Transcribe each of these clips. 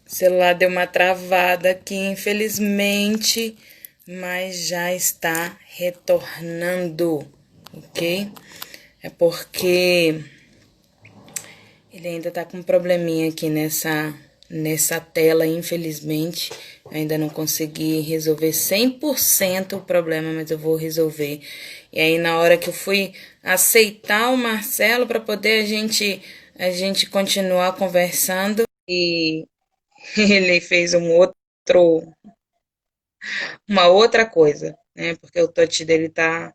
O celular deu uma travada aqui, infelizmente, mas já está retornando, ok? É porque ele ainda tá com um probleminha aqui nessa tela, infelizmente. Ainda não consegui resolver 100% o problema, mas eu vou resolver. E aí, na hora que eu fui aceitar o Marcelo para poder a gente continuar conversando, e ele fez uma outra coisa, né? Porque o touch dele tá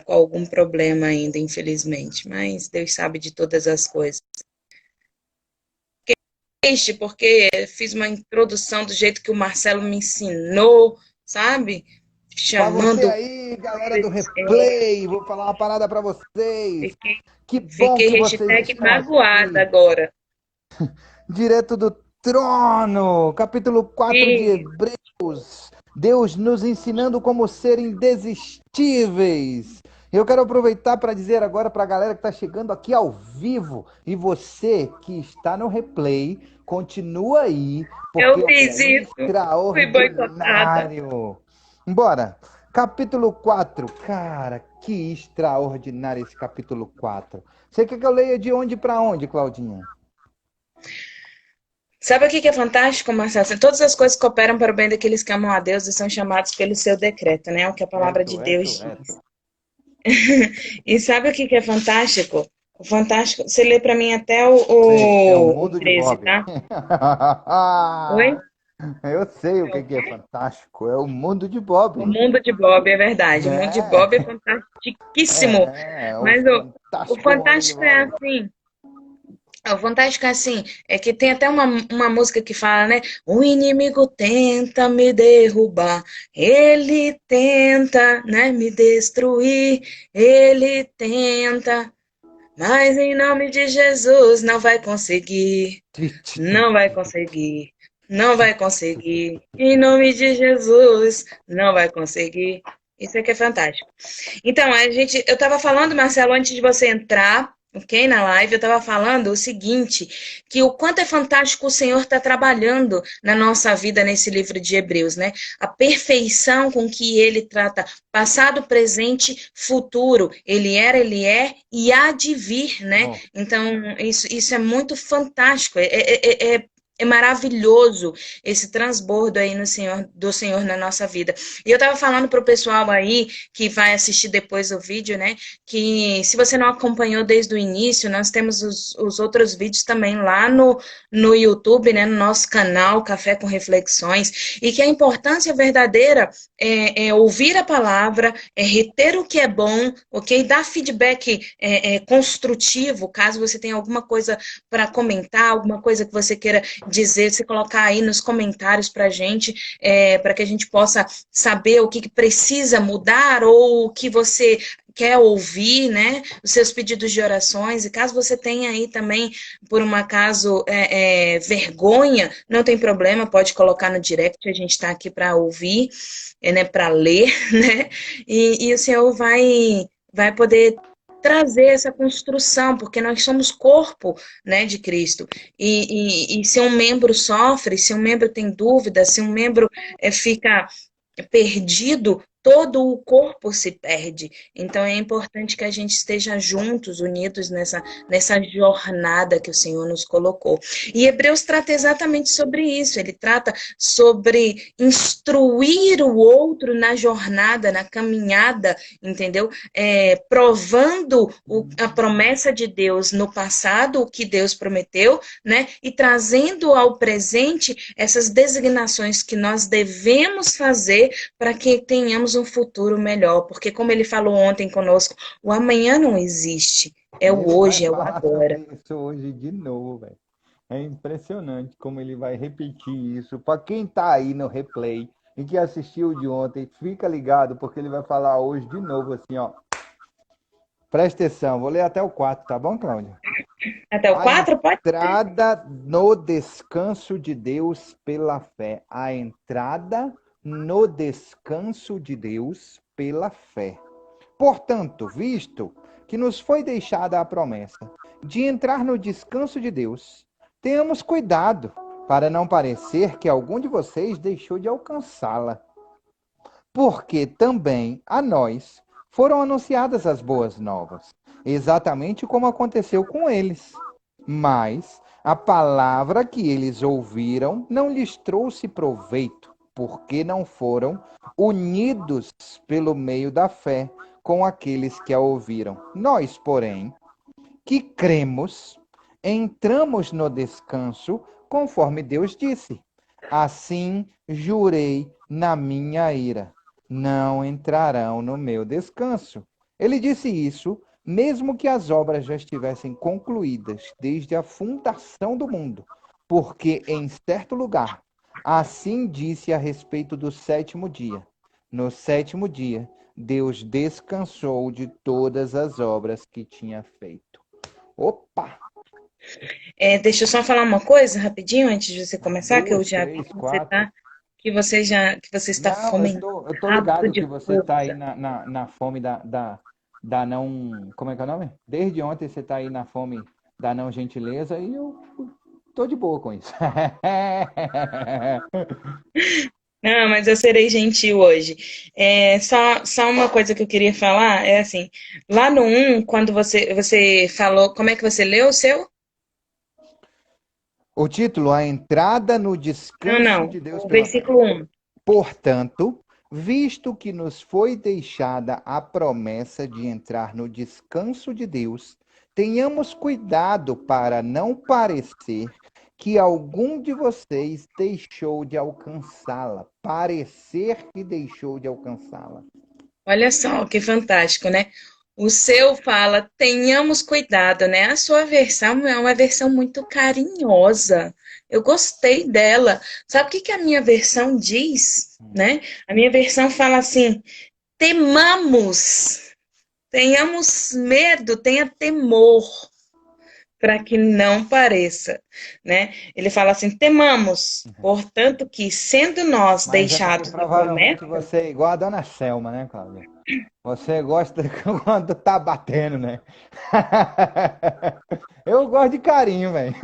com algum problema ainda, infelizmente. Mas Deus sabe de todas as coisas. Triste porque fiz uma introdução do jeito que o Marcelo me ensinou, sabe? Para você Chamando. aí, galera do Replay, vou falar uma parada para vocês. Fiquei, Que bom fiquei que vocês hashtag estão magoada aqui. agora. Direto do trono, capítulo 4 de E Hebreus. Deus nos ensinando como ser indesistíveis. Eu quero aproveitar para dizer agora para a galera que está chegando aqui ao vivo e você que está no replay, continua aí, porque eu olha, fiz é isso, fui boicotada. extraordinário. Bora, capítulo 4. Cara, que extraordinário esse capítulo 4. Você quer que eu leia de onde para onde, Claudinha? Sabe o que é fantástico, Marcelo? Assim, todas as coisas cooperam para o bem daqueles que amam a Deus e são chamados pelo seu decreto, né? O que a palavra de Eto, Deus eto, diz. eto. E sabe o que é fantástico? O fantástico, você lê para mim até Sei, é o o mundo de 13, Bob. tá? Oi? Eu sei o É o que é quê? fantástico, é o mundo de O Bob. mundo de Bob, é verdade. O mundo de Bob é É, fantastiquíssimo. o Mas o fantástico mundo de fantástico é Bob. assim. O fantástico é assim, é que tem até uma música que fala, né? O inimigo tenta me derrubar, ele tenta, né, me destruir, ele tenta, mas em nome de Jesus não vai conseguir, não vai conseguir, não vai conseguir, em nome de Jesus não vai conseguir. Isso aqui é fantástico. Então, eu estava falando, Marcelo, antes de você entrar, ok, na live, eu estava falando o seguinte, que o quanto é fantástico o Senhor está trabalhando na nossa vida nesse livro de Hebreus, né? A perfeição com que ele trata passado, presente, futuro. Ele era, ele é e há de vir, né? No, Então, isso é muito fantástico. É maravilhoso esse transbordo aí no Senhor, do Senhor na nossa vida. E eu estava falando para o pessoal aí que vai assistir depois o vídeo, né? Que se você não acompanhou desde o início, nós temos os outros vídeos também lá no YouTube, né? No nosso canal Café com Reflexões, e que a importância verdadeira é ouvir a palavra, é reter o que é bom, ok? Dar feedback construtivo, caso você tenha alguma coisa para comentar, alguma coisa que você queira dizer, se colocar aí nos comentários para a gente, para que a gente possa saber o que precisa mudar ou o que você quer ouvir, né? Os seus pedidos de orações. E caso você tenha aí também, por um acaso, vergonha, não tem problema, pode colocar no direct, a gente está aqui para ouvir, né? Para ler, né? E o Senhor vai poder trazer essa construção, porque nós somos corpo, né, de Cristo. E se um membro sofre, se um membro tem dúvida, se um membro fica perdido, todo o corpo se perde. Então é importante que a gente esteja juntos, unidos nessa jornada que o Senhor nos colocou. E Hebreus trata exatamente sobre isso. Ele trata sobre instruir o outro na jornada, na caminhada, entendeu? Provando a promessa de Deus no passado, o que Deus prometeu, né? E trazendo ao presente essas designações que nós devemos fazer para que tenhamos um futuro melhor. Porque, como ele falou ontem conosco, o amanhã não existe. É e o ele vai hoje, é o falar agora. sobre isso hoje de novo, velho. É impressionante como ele vai repetir isso. Para quem tá aí no replay e que assistiu de ontem, fica ligado, porque ele vai falar hoje de novo assim, ó. Presta atenção, vou ler até o 4, tá bom, Cláudio? Até o A 4 pode ser. entrada no descanso de Deus pela fé. A entrada no descanso de Deus pela fé. Portanto, visto que nos foi deixada a promessa de entrar no descanso de Deus, tenhamos cuidado para não parecer que algum de vocês deixou de alcançá-la. Porque também a nós foram anunciadas as boas novas, exatamente como aconteceu com eles. Mas a palavra que eles ouviram não lhes trouxe proveito, porque não foram unidos pelo meio da fé com aqueles que a ouviram. Nós, porém, que cremos, entramos no descanso, conforme Deus disse. Assim jurei na minha ira: não entrarão no meu descanso. Ele disse isso, mesmo que as obras já estivessem concluídas desde a fundação do mundo, porque em certo lugar, assim disse a respeito do sétimo dia. No sétimo dia, Deus descansou de todas as obras que tinha feito. Opa! Deixa eu só falar uma coisa rapidinho antes de você começar, que eu Duas, já vi três, que você quatro. tá, que você está Não, eu fomentado tô, eu tô ligado de que você tá aí força. na fome da não. Como é que é o nome? Desde ontem você tá aí na fome da não gentileza e eu tô de boa com isso. Não, mas eu serei gentil hoje. Só uma coisa que eu queria falar é assim, lá no um, quando você falou, como é que você leu o seu? O título, A Entrada no Não, Descanso não, de Deus o pela Fé. versículo um. Portanto, visto que nos foi deixada a promessa de entrar no descanso de Deus, tenhamos cuidado para não parecer que algum de vocês deixou de alcançá-la. Parecer que deixou de alcançá-la. Olha só, que fantástico, né? O seu fala, tenhamos cuidado, né? A sua versão é uma versão muito carinhosa. Eu gostei dela. Sabe o que que a minha versão diz, né? A minha versão fala assim: temamos, tenhamos medo, tenha temor, para que não pareça, né? Ele fala assim: temamos, portanto, que sendo nós Mas é porque deixados a provavelmente promessa. você é igual a dona Selma, né, Cláudia? Você gosta quando tá batendo, né? Eu gosto de carinho, velho.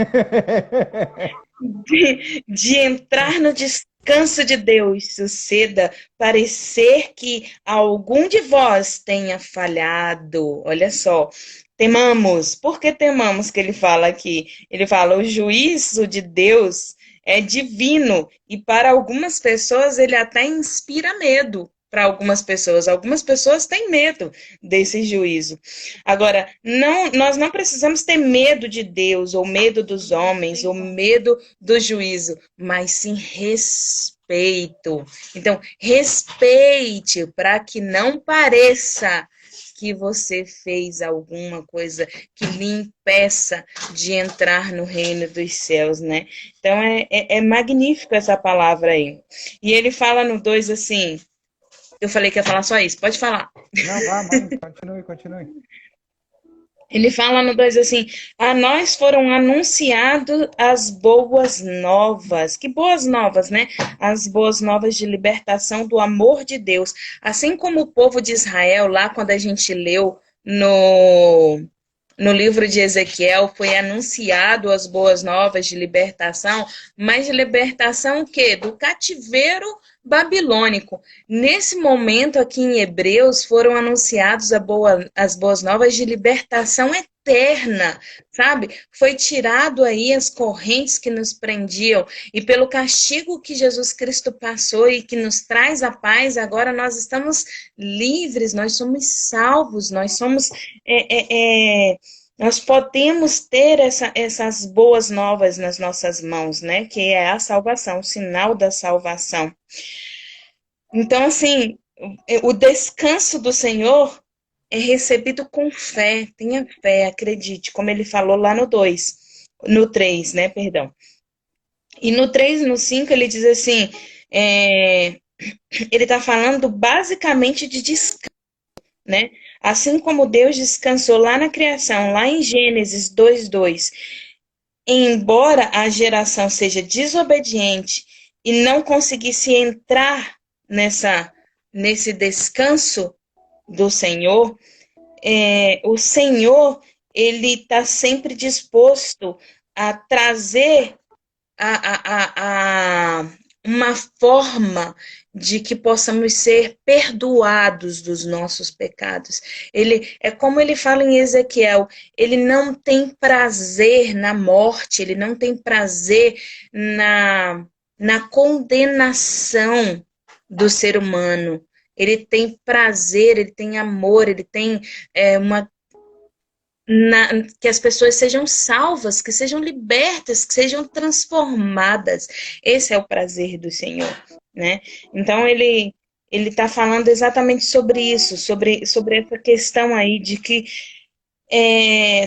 De entrar no descanso de Deus, suceda parecer que algum de vós tenha falhado. Olha só, temamos. Por que temamos que ele fala aqui? Ele fala: o juízo de Deus é divino e para algumas pessoas ele até inspira medo. Para algumas pessoas têm medo desse juízo. Agora, não, nós não precisamos ter medo de Deus, ou medo dos homens, ou medo do juízo, mas sim respeito. Então, respeite para que não pareça que você fez alguma coisa que lhe impeça de entrar no reino dos céus, né? Então, é magnífico essa palavra aí. E ele fala no 2 assim, eu falei que ia falar só isso, pode falar. Não, vá, mãe, continue, continue. Ele fala no 2 assim: a nós foram anunciadas as boas novas. Que boas novas, né? As boas novas de libertação do amor de Deus. Assim como o povo de Israel, lá quando a gente leu no livro de Ezequiel, foi anunciado as boas novas de libertação, mas de libertação o quê? Do cativeiro babilônico. Nesse momento aqui em Hebreus foram anunciados as boas novas de libertação eterna, sabe? Foi tirado aí as correntes que nos prendiam e pelo castigo que Jesus Cristo passou e que nos traz a paz, agora nós estamos livres, nós somos salvos, nós podemos ter essas boas novas nas nossas mãos, né? Que é a salvação, o sinal da salvação. Então, assim, o descanso do Senhor é recebido com fé, tenha fé, acredite, como ele falou lá no 2, no 3, né, perdão. E no 3 e no 5 ele diz assim, ele está falando basicamente de descanso, né? Assim como Deus descansou lá na criação, lá em Gênesis 2:2, embora a geração seja desobediente e não conseguisse entrar nesse descanso do Senhor, o Senhor ele está sempre disposto a trazer uma forma de que possamos ser perdoados dos nossos pecados. Ele é como ele fala em Ezequiel, ele não tem prazer na morte, ele não tem prazer na condenação do ser humano. Ele tem prazer, ele tem amor, ele tem uma que as pessoas sejam salvas, que sejam libertas, que sejam transformadas. Esse é o prazer do Senhor, né? Então ele está falando exatamente sobre isso, sobre essa questão aí de que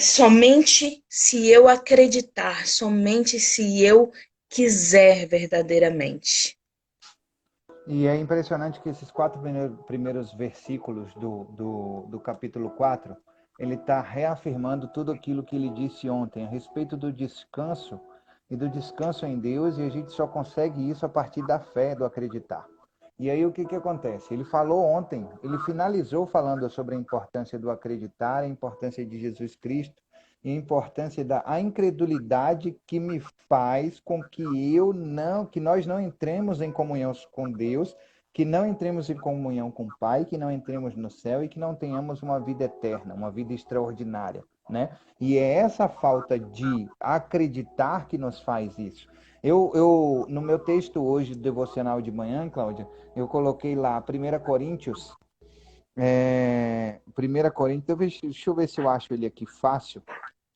somente se eu acreditar, somente se eu quiser verdadeiramente. E é impressionante que esses 4 primeiros versículos do capítulo 4, ele está reafirmando tudo aquilo que ele disse ontem a respeito do descanso e do descanso em Deus, e a gente só consegue isso a partir da fé, do acreditar. E aí o que acontece? Ele falou ontem, ele finalizou falando sobre a importância do acreditar, a importância de Jesus Cristo, e a importância da incredulidade que me faz com que que nós não entremos em comunhão com Deus, que não entremos em comunhão com o Pai, que não entremos no céu e que não tenhamos uma vida eterna, uma vida extraordinária, né? E é essa falta de acreditar que nos faz isso. No meu texto hoje, do devocional de manhã, Cláudia, eu coloquei lá 1 Coríntios, 1 Coríntios, deixa eu ver se eu acho ele aqui fácil.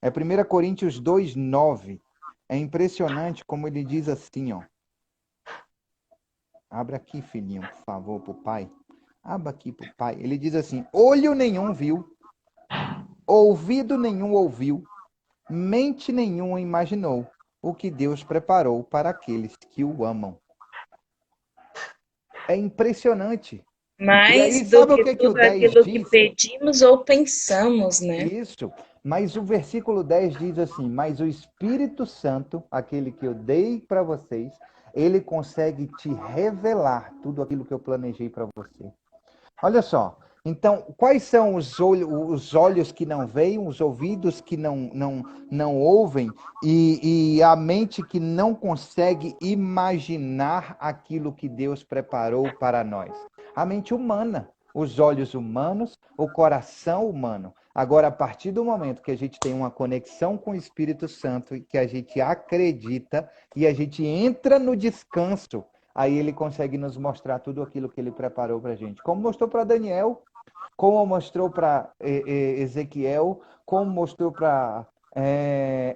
É 1 Coríntios 2:9. É impressionante como ele diz assim, ó. Abra aqui, filhinho, por favor, pro pai. Abra aqui pro pai. Ele diz assim: olho nenhum viu, ouvido nenhum ouviu, mente nenhuma imaginou o que Deus preparou para aqueles que o amam. É impressionante. E Mais aí, do sabe o que que o tudo 10 aquilo que diz? pedimos ou pensamos, né? Isso. Mas o versículo 10 diz assim: mas o Espírito Santo, aquele que eu dei para vocês, ele consegue te revelar tudo aquilo que eu planejei para você. Olha só. Então, quais são os olhos que não veem, os ouvidos que não ouvem e a mente que não consegue imaginar aquilo que Deus preparou para nós? A mente humana, os olhos humanos, o coração humano. Agora, a partir do momento que a gente tem uma conexão com o Espírito Santo e que a gente acredita e a gente entra no descanso, aí ele consegue nos mostrar tudo aquilo que ele preparou para a gente. Como mostrou para Daniel, como mostrou para Ezequiel, como mostrou para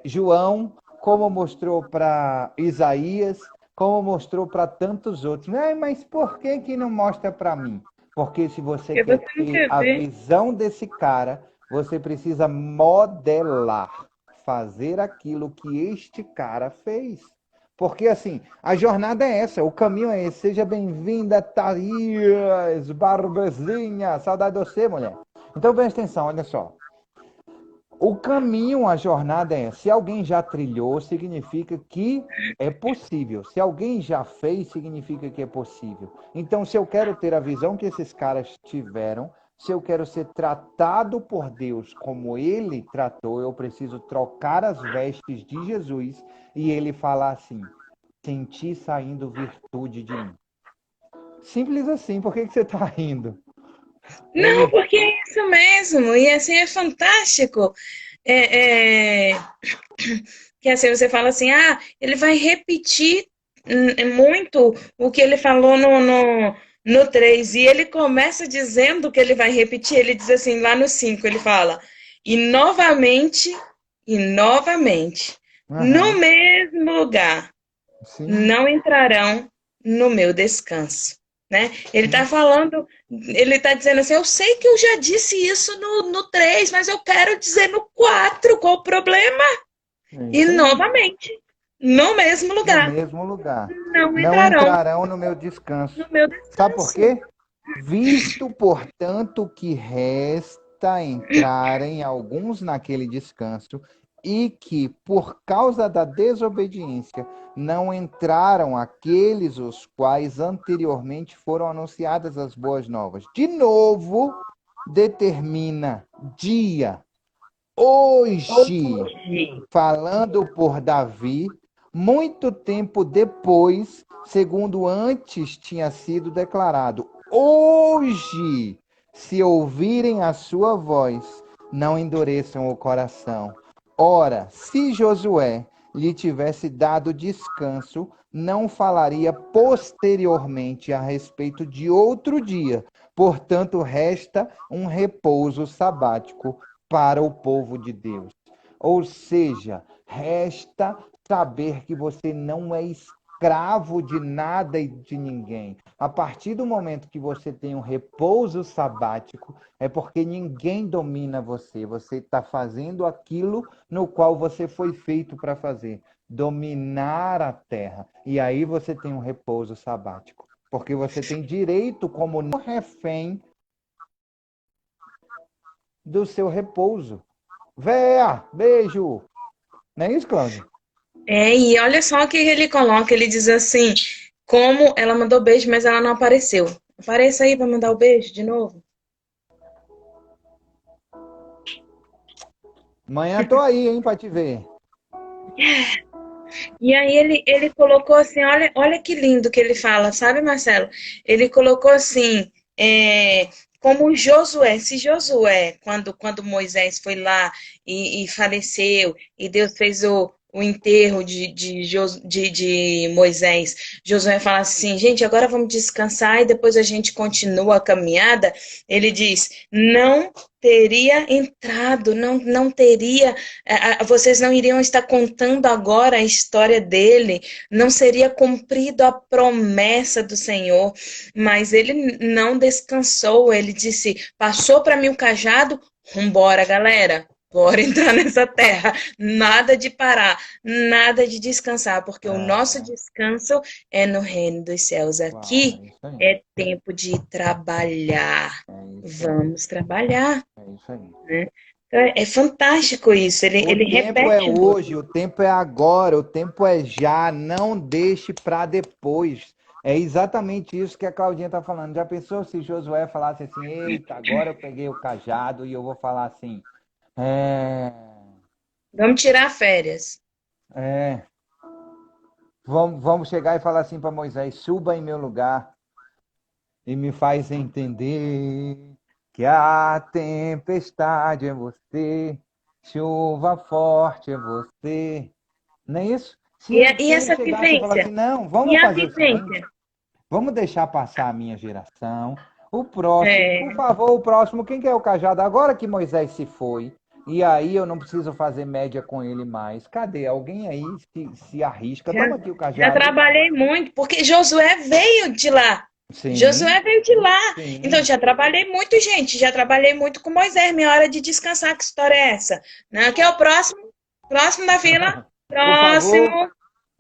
João, como mostrou para Isaías, como mostrou para tantos outros. Mas por que não mostra para mim? Porque se você Porque quer você não ter quer a ver. visão desse cara, você precisa modelar, fazer aquilo que este cara fez. Porque, assim, a jornada é essa, o caminho é esse. Seja bem-vinda, Thaís Barbezinha. Saudade de você, mulher. Então, presta atenção, olha só. O caminho, a jornada é essa. Se alguém já trilhou, significa que é possível. Se alguém já fez, significa que é possível. Então, se eu quero ter a visão que esses caras tiveram, se eu quero ser tratado por Deus como ele tratou, eu preciso trocar as vestes de Jesus e ele falar assim: senti saindo virtude de mim. Simples assim. Por que você está rindo? Não, Ele... porque é isso mesmo. E assim é fantástico. É, é, que assim você fala assim, ele vai repetir muito o que ele falou no 3. E ele começa dizendo que ele vai repetir, ele diz assim, lá no 5, ele fala, e novamente, no Uhum. mesmo lugar, Sim, não entrarão no meu descanso. Né? Ele está sim. falando, ele está dizendo assim, eu sei que eu já disse isso no 3, mas eu quero dizer no 4, qual o problema? É E isso aí. novamente, no mesmo No lugar, mesmo lugar. não Não entrarão entrarão no meu descanso. no meu Sabe por descanso. quê? Visto, portanto, que resta entrarem alguns naquele descanso, e que, por causa da desobediência, não entraram aqueles os quais anteriormente foram anunciadas as boas novas. De novo, determina dia, hoje, Hoje, falando por Davi, muito tempo depois, segundo antes tinha sido declarado. Hoje, se ouvirem a sua voz, não endureçam o coração. Ora, se Josué lhe tivesse dado descanso, não falaria posteriormente a respeito de outro dia. Portanto, resta um repouso sabático para o povo de Deus. Ou seja, resta saber que você não é escravo de nada e de ninguém. A partir do momento que você tem um repouso sabático, é porque ninguém domina você. Você está fazendo aquilo no qual você foi feito para fazer, dominar a terra. E aí você tem um repouso sabático, porque você tem direito como refém do seu repouso. Véia, beijo. Não é isso, Cláudio? E olha só o que ele coloca, ele diz assim, como ela mandou beijo, mas ela não apareceu. Apareça aí para mandar o beijo de novo. Amanhã tô aí, hein, pra te ver. E aí ele colocou assim, olha que lindo que ele fala, sabe, Marcelo? Ele colocou assim, como Josué, se Josué, quando Moisés foi lá e faleceu, e Deus fez o enterro de Moisés, Josué fala assim, gente, agora vamos descansar e depois a gente continua a caminhada. Ele diz, não teria entrado, não teria, vocês não iriam estar contando agora a história dele, não seria cumprido a promessa do Senhor, mas ele não descansou, ele disse, passou para mim o cajado, vambora, galera. Bora entrar nessa terra. Nada de parar, nada de descansar, porque o nosso É, descanso é no reino dos céus. uau, Aqui é isso aí. é tempo de trabalhar. É isso aí. Vamos trabalhar, É isso aí. né? Então, é fantástico isso. Ele, O ele tempo é repete hoje, muito. o tempo é agora, o tempo é já. Não deixe para depois. É exatamente isso que a Claudinha está falando. Já pensou se Josué falasse assim: eita, agora eu peguei o cajado e eu vou falar assim: é, Vamos tirar férias. é, vamos chegar e falar assim para Moisés: suba em meu lugar e me faz entender que a tempestade é você, chuva forte é você. Não é isso? E, Se e ele essa chegasse e falasse vivência? assim, não, E vamos a fazer o seguinte, vivência? vamos deixar passar a minha geração, o próximo, por É, favor, o próximo, quem quer o cajado? Agora que Moisés se foi, e aí eu não preciso fazer média com ele mais. Cadê? Alguém aí se arrisca, já, toma aqui o já cajado. trabalhei muito, porque Josué veio de lá. Sim, Josué veio de lá. Então, sim. já trabalhei muito, gente. Já trabalhei muito com Moisés. Minha hora de descansar. Que história é essa? Não, que é o próximo? Próximo da fila? Por favor, Próximo.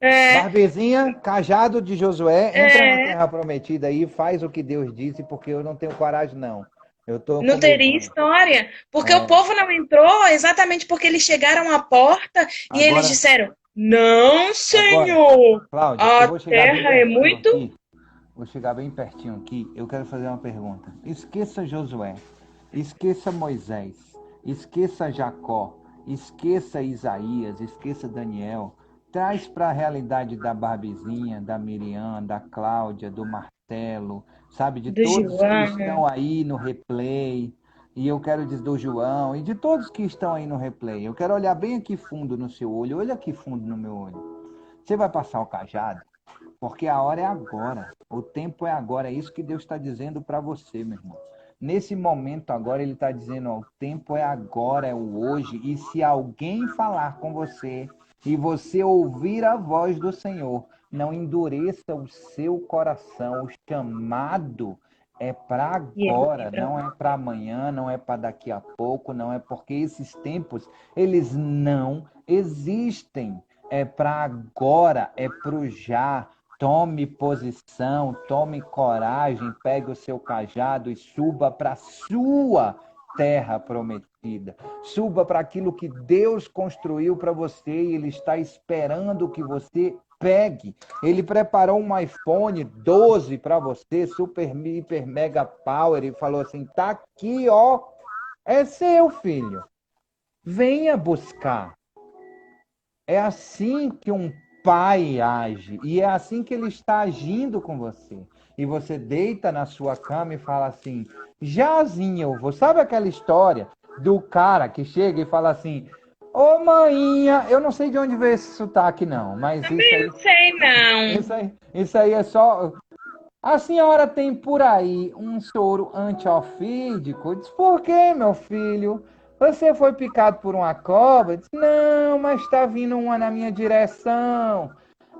É, Barbezinha, cajado de Josué, entra na é, terra prometida aí, faz o que Deus disse, porque eu não tenho coragem, não. Eu tô com não teria medinho. história. Porque o É, povo não entrou exatamente porque eles chegaram à porta e eles agora, disseram: Não, agora, Senhor, Cláudia, eu a vou chegar bem terra é pertinho muito. aqui. Vou chegar bem pertinho aqui. Eu quero fazer uma pergunta. Esqueça Josué, esqueça Moisés, esqueça Jacó, esqueça Isaías, esqueça Daniel. Traz para a realidade da Barbizinha, da Miriam, da Cláudia, do Marcelo, sabe, de Do todos que João. estão aí no replay. E eu quero dizer do João e de todos que estão aí no replay. Eu quero olhar bem aqui fundo no seu olho. Olha aqui fundo no meu olho. Você vai passar o cajado? Porque a hora é agora, o tempo é agora, é isso que Deus está dizendo para você, meu irmão. Nesse momento agora, Ele está dizendo: ó, o tempo é agora, é o hoje, e se alguém falar com você e você ouvir a voz do Senhor, não endureça o seu coração, o chamado é para E ele agora, vem pra não é para amanhã, não é para daqui a pouco, não é porque esses tempos, eles não existem. É para agora, é para o já. Tome posição, tome coragem, pegue o seu cajado e suba para a sua terra prometida. Suba para aquilo que Deus construiu para você e Ele está esperando que você pegue. Ele preparou um iPhone 12 para você, super, hiper, mega power, e falou assim: tá aqui, ó, é seu, filho. Venha buscar. É assim que um Pai age. E é assim que ele está agindo com você. E você deita na sua cama e fala assim: Jazinho, eu vou. Sabe aquela história do cara que chega e fala assim: Ô maninha, eu não sei de onde veio esse sotaque, não, mas Também não sei, não. isso aí é só. A senhora tem por aí um soro antiofídico? Eu disse, por quê, meu filho? Você foi picado por uma cobra? Eu disse, não, mas está vindo uma na minha direção.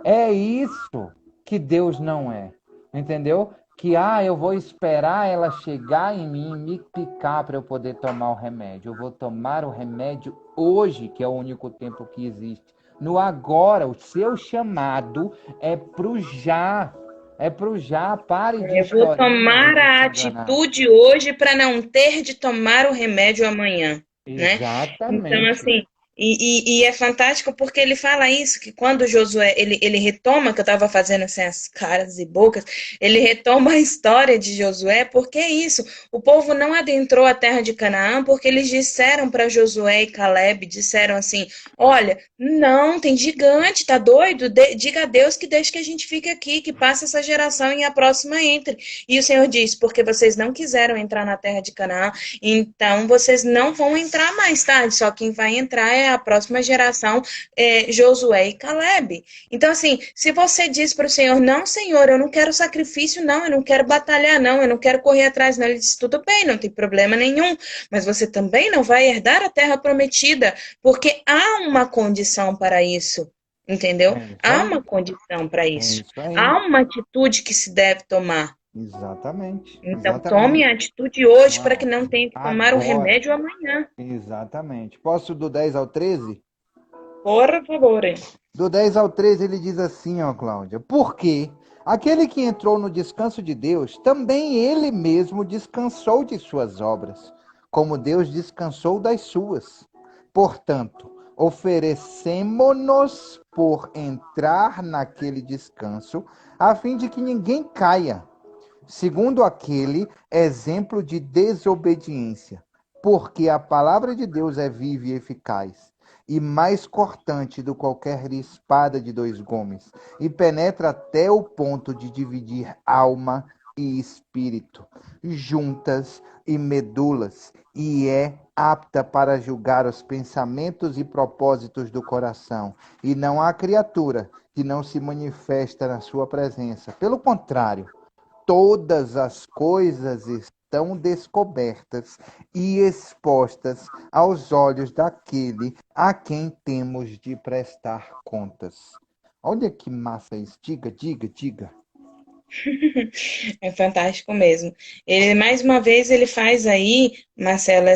É isso que Deus não é. Entendeu? Que, eu vou esperar ela chegar em mim e me picar para eu poder tomar o remédio. Eu vou tomar o remédio hoje, que é o único tempo que existe. No agora, o seu chamado é pro já. É pro já, pare de Eu vou historinhas e tomar de a se enganar. atitude hoje para não ter de tomar o remédio amanhã, né? Então, Exatamente. assim, e é fantástico porque ele fala isso, que quando Josué, ele retoma, que eu estava fazendo assim, as caras e bocas, ele retoma a história de Josué, porque é isso, o povo não adentrou a terra de Canaã porque eles disseram para Josué e Caleb, disseram assim, olha, não, tem gigante, tá doido? Diga a Deus que deixe que a gente fique aqui, que passe essa geração e a próxima entre. E o Senhor diz, porque vocês não quiseram entrar na terra de Canaã, então vocês não vão entrar mais tarde, só quem vai entrar é a próxima geração, Josué e Caleb. Então, assim, se você diz para o Senhor, não, Senhor, eu não quero sacrifício, não, eu não quero batalhar, não, eu não quero correr atrás, não, ele diz, tudo bem, não tem problema nenhum, mas você também não vai herdar a terra prometida, porque há uma condição para isso, entendeu? É isso Há aí. uma condição para É isso. isso aí. Há uma atitude que se deve tomar. Exatamente. Então, tome Exatamente. a atitude hoje para que Uau. não tenha que tomar o Agora. remédio amanhã. Exatamente. Posso do 10 ao 13? Por favor. Do 10 ao 13 ele diz assim, ó, Cláudia. Porque aquele que entrou no descanso de Deus, também ele mesmo descansou de suas obras, como Deus descansou das suas. Portanto, oferecemo-nos por entrar naquele descanso, a fim de que ninguém caia, segundo aquele exemplo de desobediência. Porque a palavra de Deus é viva e eficaz, e mais cortante do que qualquer espada de dois gumes, e penetra até o ponto de dividir alma e espírito, juntas e medulas, e é apta para julgar os pensamentos e propósitos do coração. E não há criatura que não se manifesta na sua presença. Pelo contrário, todas as coisas estão descobertas e expostas aos olhos daquele a quem temos de prestar contas. Olha que massa isso. Diga, diga, diga. É fantástico mesmo. Ele, mais uma vez, ele faz aí, Marcelo,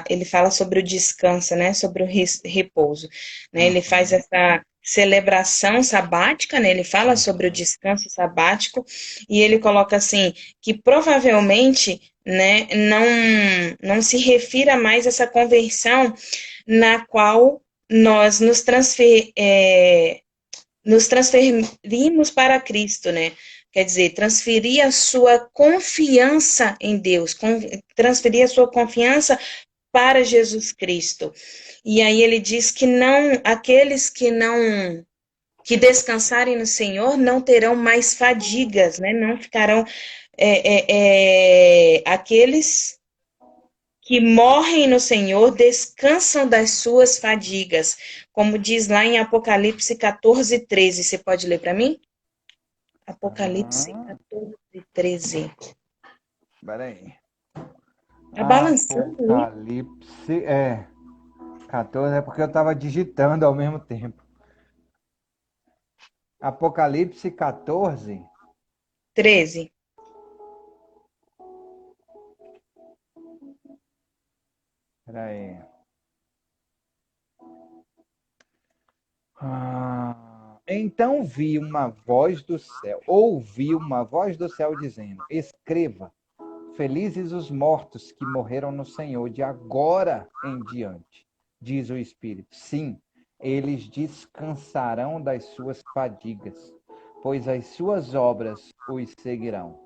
ele fala sobre o descanso, né? Sobre o repouso, né? Ele faz Uhum, essa celebração sabática, né? Ele fala sobre o uhum. descanso sabático e ele coloca assim que provavelmente, né? Não se refira mais a essa conversão na qual nós nos transferimos para Cristo, né? Quer dizer, transferir a sua confiança em Deus, transferir a sua confiança para Jesus Cristo. E aí ele diz que não, aqueles que descansarem no Senhor não terão mais fadigas, né? Não ficarão aqueles que morrem no Senhor descansam das suas fadigas, como diz lá em Apocalipse 14:13. Você pode ler para mim? Apocalipse Ah, 14:13. peraí. Tá balançando aí? Apocalipse, 14 é porque eu estava digitando ao mesmo tempo. Apocalipse 14. 13. Peraí. Então ouvi uma voz do céu dizendo: Escreva, felizes os mortos que morreram no Senhor de agora em diante, diz o Espírito. Sim, eles descansarão das suas fadigas, pois as suas obras os seguirão.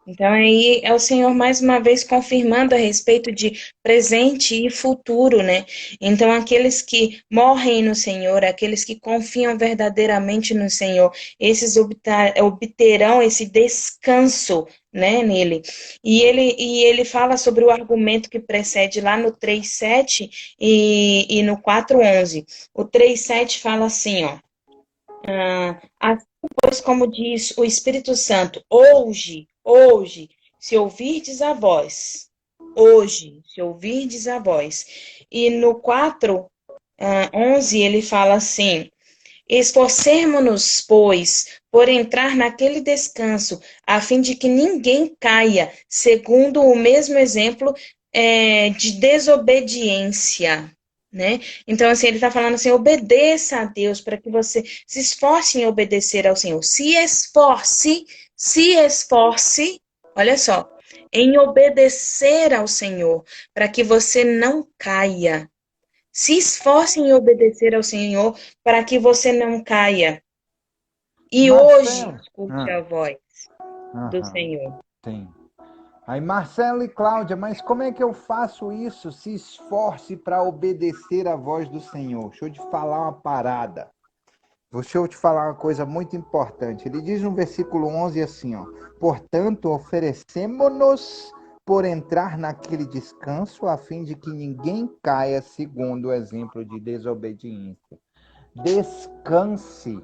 Então, aí é o Senhor mais uma vez confirmando a respeito de presente e futuro, né? Então, aqueles que morrem no Senhor, aqueles que confiam verdadeiramente no Senhor, esses obterão esse descanso, né, nele. E ele fala sobre o argumento que precede lá no 3:7 e no 4:11. O 3:7 fala assim, ó. Assim, pois, como diz o Espírito Santo, hoje, se ouvirdes a voz, hoje, se ouvirdes a voz. E no 4:11 ele fala assim: esforcemo-nos, pois, por entrar naquele descanso, a fim de que ninguém caia, segundo o mesmo exemplo de desobediência, né? Então, assim, ele está falando assim, obedeça a Deus para que você se esforce em obedecer ao Senhor. Se esforce, olha só, em obedecer ao Senhor, para que você não caia. Se esforce em obedecer ao Senhor para que você não caia. E hoje, Marcelo. escute Ah, a voz do aham, Senhor. tem. Aí, Marcelo e Cláudia, mas como é que eu faço isso? Se esforce para obedecer a voz do Senhor. Deixa eu te falar uma parada. Deixa eu te falar uma coisa muito importante. Ele diz no versículo 11 assim, ó: portanto, oferecemo-nos por entrar naquele descanso, a fim de que ninguém caia segundo o exemplo de desobediência. Descanse.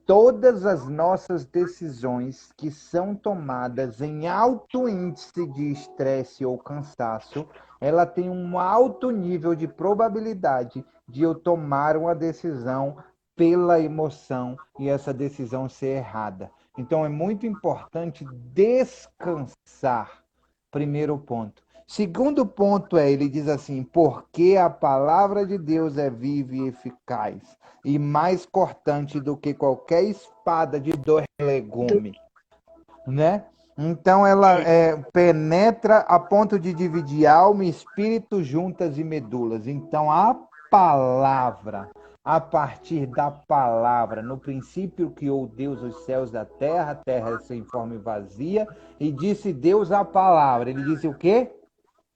Todas as nossas decisões que são tomadas em alto índice de estresse ou cansaço, ela tem um alto nível de probabilidade de eu tomar uma decisão pela emoção e essa decisão ser errada. Então é muito importante descansar. Primeiro ponto. Segundo ponto ele diz assim: porque a palavra de Deus é viva e eficaz e mais cortante do que qualquer espada de dois Do, legumes, né? Então ela penetra a ponto de dividir alma e espírito, juntas e medulas. Então a palavra, a partir da palavra, no princípio criou Deus os céus da terra, a terra é sem forma e vazia, e disse Deus a palavra. Ele disse o quê?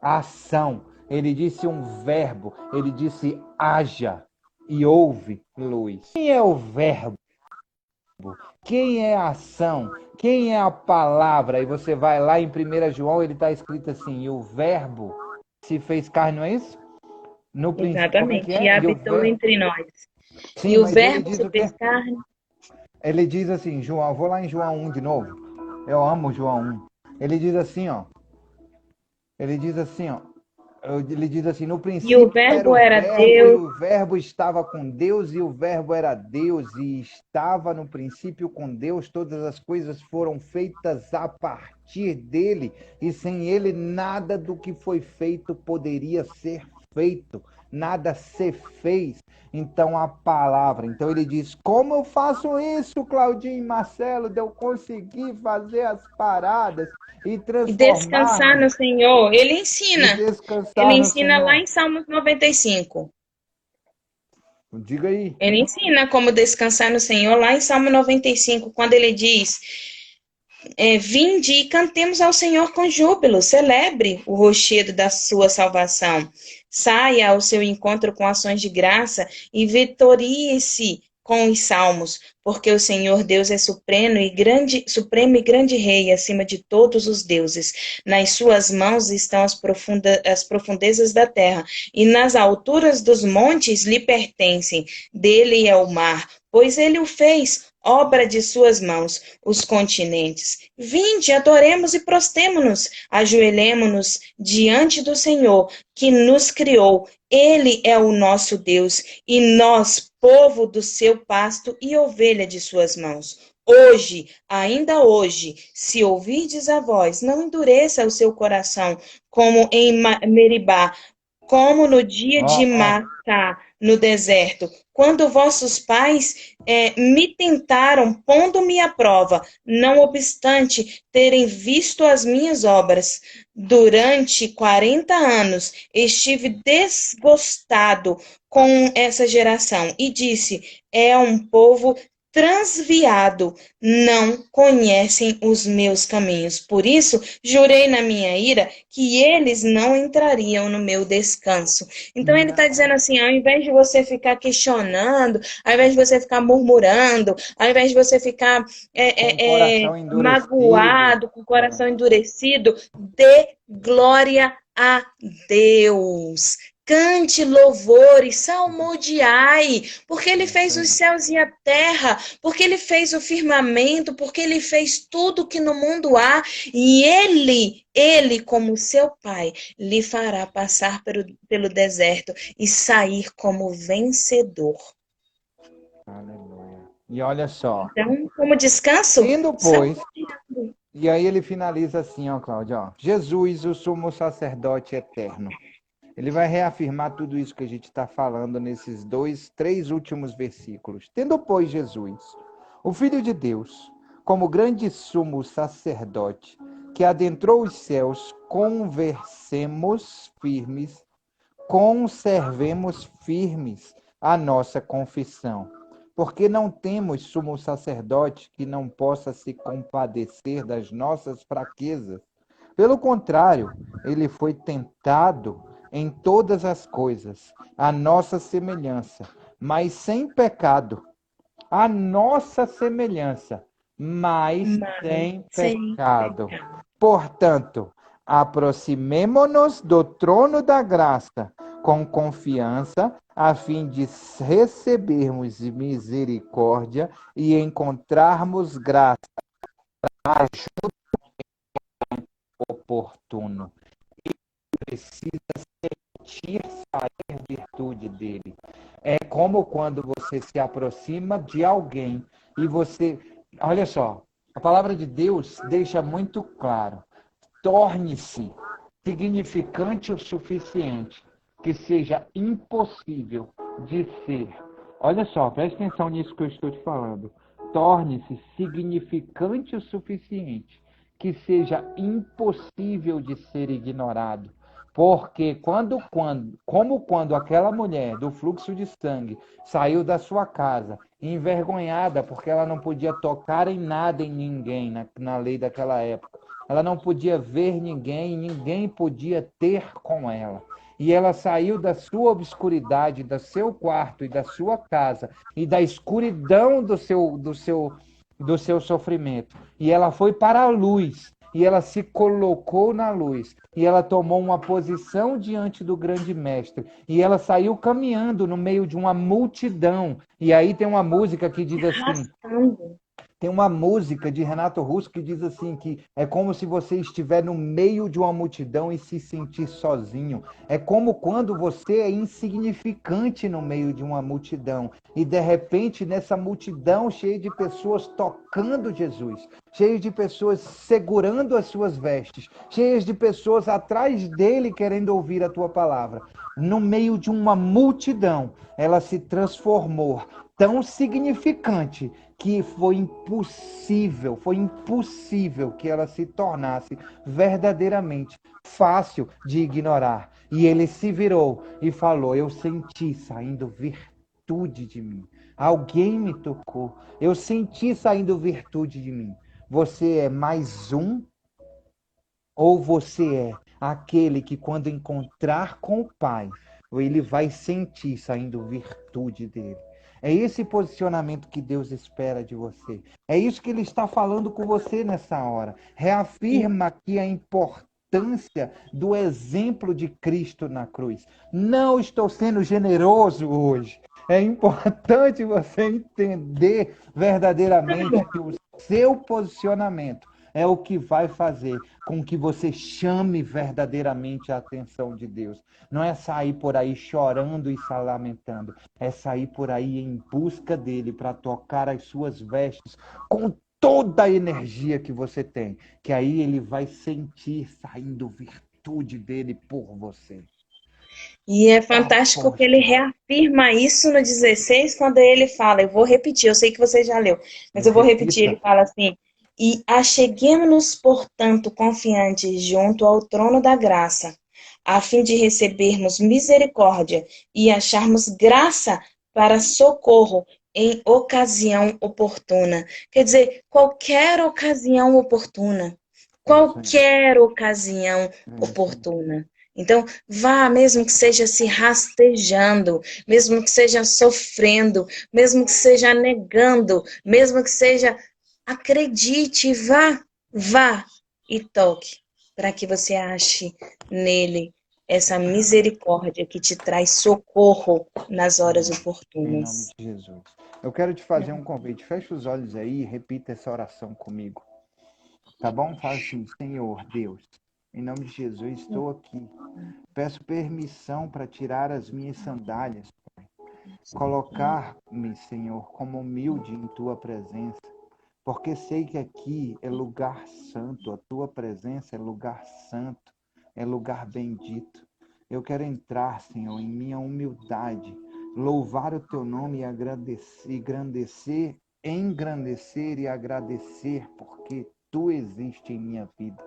Ação. Ele disse um verbo. Ele disse haja e houve luz. Quem é o verbo? Quem é a ação? Quem é a palavra? E você vai lá em 1 João, ele está escrito assim: e o verbo se fez carne, não é isso? No princípio, como é que exatamente. E é? E o habitou ver... entre nós. Sim, E o mas ele Verbo diz se o quê? fez carne. Ele diz assim, João, vou lá em João 1 de novo. Eu amo João 1. Ele diz assim, ó. Ele diz assim, ó. Ele diz assim: no E o princípio era Verbo o era Verbo, e Deus. o Verbo estava com Deus, e o Verbo era Deus, e estava no princípio com Deus. Todas as coisas foram feitas a partir dele, e sem ele nada do que foi feito poderia ser feito, nada se fez. Então a palavra, então ele diz: como eu faço isso, Claudinho e Marcelo, de eu conseguir fazer as paradas e E descansar transformar-me no Senhor. Ele e ensina. Ele descansar no ensina lá Senhor? em Salmos 95. Diga aí. Ele ensina como descansar no Senhor lá em Salmo 95, quando ele diz: vinde e cantemos ao Senhor com júbilo, celebre o rochedo da sua salvação. Saia ao seu encontro com ações de graça e vitorie-se com os salmos, porque o Senhor Deus é supremo e grande rei acima de todos os deuses. Nas suas mãos estão as profundezas da terra, e nas alturas dos montes lhe pertencem. Dele é o mar, pois ele o fez, obra de suas mãos, os continentes. Vinde, adoremos e prostemo-nos, ajoelhemo-nos diante do Senhor, que nos criou. Ele é o nosso Deus, e nós, povo do seu pasto e ovelha de suas mãos. Hoje, ainda hoje, se ouvirdes a voz, não endureça o seu coração, como em Meribá, como no dia Ó, de ó. Massá, no deserto, quando vossos pais me tentaram, pondo-me à prova, não obstante terem visto as minhas obras. Durante 40 anos estive desgostado com essa geração e disse: é um povo transviado, não conhecem os meus caminhos. Por isso, jurei na minha ira que eles não entrariam no meu descanso. Então, ele está dizendo assim, ao invés de você ficar questionando, ao invés de você ficar murmurando, ao invés de você ficar Com o coração endurecido. magoado, com o coração endurecido, dê glória a Deus. Cante louvores, salmodiai, porque ele fez os céus e a terra, porque ele fez o firmamento, porque ele fez tudo que no mundo há, e ele, como seu pai, lhe fará passar pelo deserto e sair como vencedor. Aleluia. E olha só. Então, como descanso, Tendo, pois, e aí ele finaliza assim, ó, Cláudia, ó. Jesus, o sumo sacerdote eterno. Ele vai reafirmar tudo isso que a gente está falando nesses 3 últimos versículos. Tendo, pois, Jesus, o Filho de Deus, como grande sumo sacerdote, que adentrou os céus, conservemos firmes a nossa confissão. Porque não temos sumo sacerdote que não possa se compadecer das nossas fraquezas. Pelo contrário, ele foi tentado em todas as coisas, a nossa semelhança, mas sem pecado. A nossa semelhança, mas sem pecado. Portanto, aproximemo-nos do trono da graça com confiança, a fim de recebermos misericórdia e encontrarmos graça, ajuda oportuno. Precisa sentir sair virtude dele. É como quando você se aproxima de alguém e você... Olha só, a palavra de Deus deixa muito claro. Torne-se significante o suficiente que seja impossível de ser. Olha só, preste atenção nisso que eu estou te falando. Torne-se significante o suficiente que seja impossível de ser ignorado. Porque como quando aquela mulher do fluxo de sangue saiu da sua casa envergonhada porque ela não podia tocar em nada em ninguém na lei daquela época. Ela não podia ver ninguém, ninguém podia ter com ela. E ela saiu da sua obscuridade, do seu quarto e da sua casa e da escuridão do seu sofrimento. E ela foi para a luz. E ela se colocou na luz. E ela tomou uma posição diante do grande mestre. E ela saiu caminhando no meio de uma multidão. E aí tem uma música que diz assim... Tem uma música de Renato Russo que diz assim, que é como se você estiver no meio de uma multidão e se sentir sozinho. É como quando você é insignificante no meio de uma multidão. E de repente, nessa multidão cheia de pessoas tocando Jesus, cheia de pessoas segurando as suas vestes, cheias de pessoas atrás dele querendo ouvir a tua palavra. No meio de uma multidão, ela se transformou tão significante que foi impossível que ela se tornasse verdadeiramente fácil de ignorar. E ele se virou e falou: eu senti saindo virtude de mim. Alguém me tocou. Eu senti saindo virtude de mim. Você é mais um? Ou você é aquele que, quando encontrar com o Pai, ele vai sentir saindo virtude dele? É esse posicionamento que Deus espera de você. É isso que ele está falando com você nessa hora. Reafirma aqui a importância do exemplo de Cristo na cruz. Não estou sendo generoso hoje. É importante você entender verdadeiramente que o seu posicionamento é o que vai fazer com que você chame verdadeiramente a atenção de Deus. Não é sair por aí chorando e se lamentando. É sair por aí em busca dele para tocar as suas vestes com toda a energia que você tem. Que aí ele vai sentir saindo virtude dele por você. E é fantástico que ele reafirma isso no 16, quando ele fala, eu vou repetir, eu sei que você já leu, mas eu vou repetir, ele fala assim: e acheguemo-nos, portanto, confiantes junto ao trono da graça, a fim de recebermos misericórdia e acharmos graça para socorro em ocasião oportuna. Quer dizer, qualquer ocasião oportuna. É isso aí. Qualquer ocasião É isso aí. oportuna. Então, vá, mesmo que seja se rastejando, mesmo que seja sofrendo, mesmo que seja negando, mesmo que seja, acredite, vá e toque, para que você ache nele essa misericórdia que te traz socorro nas horas Em nome oportunas. de Jesus. Eu quero te fazer um convite. Feche os olhos aí e repita essa oração comigo. Tá bom? Fala assim, Senhor Deus, em nome de Jesus, estou aqui. Peço permissão para tirar as minhas sandálias, colocar-me, Senhor, como humilde em tua presença, porque sei que aqui é lugar santo, a tua presença é lugar santo, é lugar bendito. Eu quero entrar, Senhor, em minha humildade, louvar o teu nome e engrandecer e agradecer, porque tu existes em minha vida.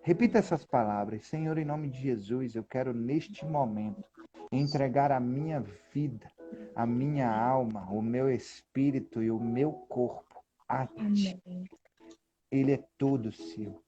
Repita essas palavras. Senhor, em nome de Jesus, eu quero neste momento entregar a minha vida, a minha alma, o meu espírito e o meu corpo a ti. Amém. Ele é todo seu.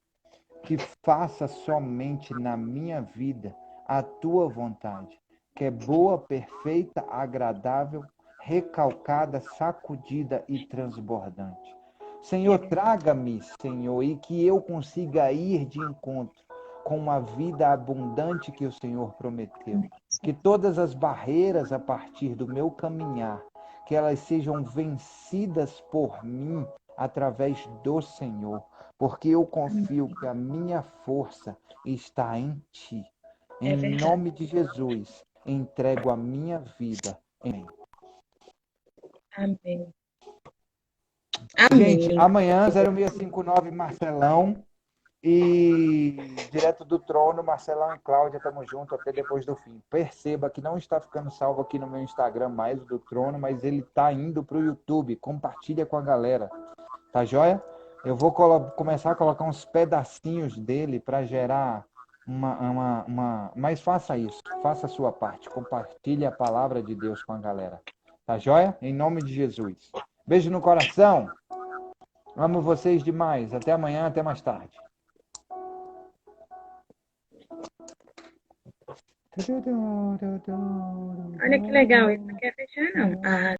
Que faça somente na minha vida a tua vontade, que é boa, perfeita, agradável, recalcada, sacudida e transbordante. Senhor, traga-me, Senhor, e que eu consiga ir de encontro com a vida abundante que o Senhor prometeu. Que todas as barreiras a partir do meu caminhar, que elas sejam vencidas por mim através do Senhor, porque eu confio que a minha força está em ti. Em É verdade. nome de Jesus, entrego a minha vida. Amém. Amém. Gente, Amém. amanhã 0659 Marcelão e direto do trono, Marcelão e Cláudia, tamo junto até depois do fim. Perceba que não está ficando salvo aqui no meu Instagram mais o do trono, mas ele tá indo pro YouTube. Compartilha com a galera. Tá joia? Eu vou começar a colocar uns pedacinhos dele para gerar Mas faça isso. Faça a sua parte. Compartilhe a palavra de Deus com a galera. Tá joia? Em nome de Jesus. Beijo no coração. Amo vocês demais. Até amanhã, até mais tarde. Olha que legal, isso não quer fechar, não. Ah,